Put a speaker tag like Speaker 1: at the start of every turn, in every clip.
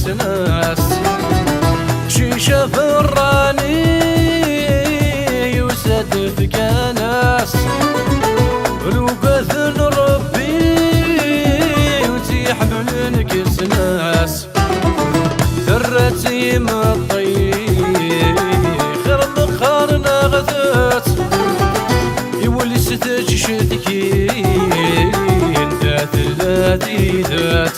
Speaker 1: كسناس شيشة فراني يوسد في كناس لو بثل ربي وتيح من كسناس ثرتي مطي خير مقارنة غثات يولي ستج شتكين ذات الذي ذات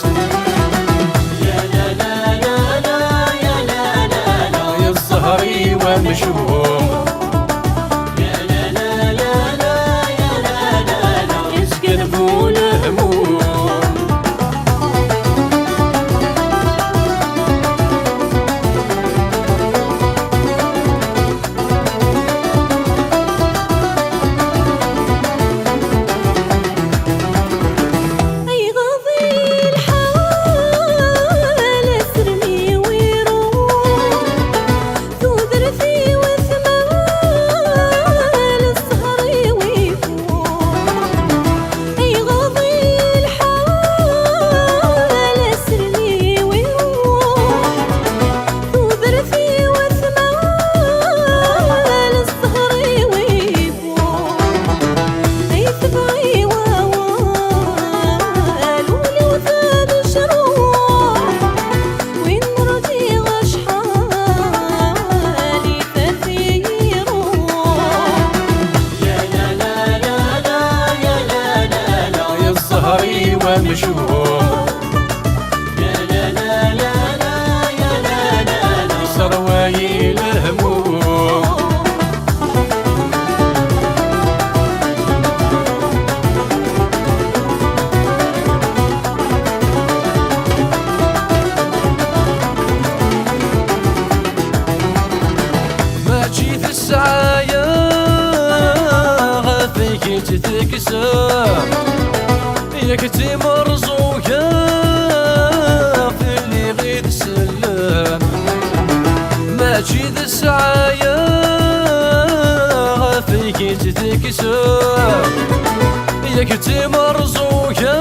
Speaker 1: يا لا لا لا لا يا لا لا لا يا الزهري ومشهوم يا لا لا لا لا يا لا لا لا يسكربوا الهموم ومشهوم يا لا لا لا لا يا لا لا لا سرواي الهموم ما جيت السعايا غافيك تتكسر يكتي مرزوقة في اللي غيد سلام ما تجيد السعايا فيك تتكسر يكتي مرزوقة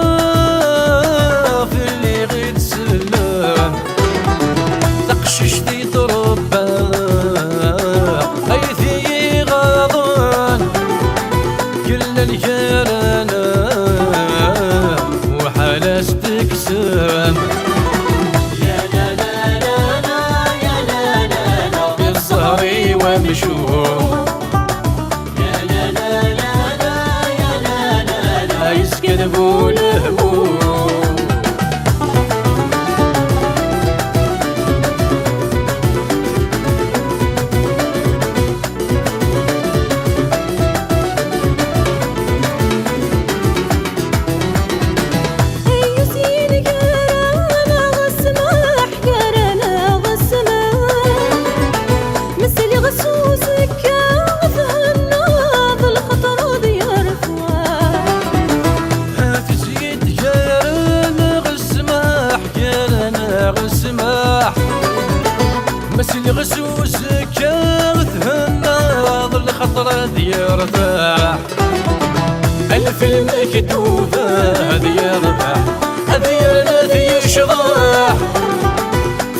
Speaker 1: في اللي غيد سلام تقششتي تربى حيثي غاضان كل الكرانة استكسام يا لا لا لا لا يا لا لا لا بالزهري ومشهوم يا لا لا لا لا يا لا لا لا يسكربوا الهموم مسلي غسوسك تهنى ظل خطرة ديرتاح ألف المكتوبة هذي يربح هذي الذي يشضاح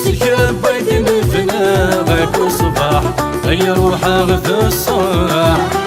Speaker 1: سكاب بيت من فناغك وصباح هي روحها في الصباح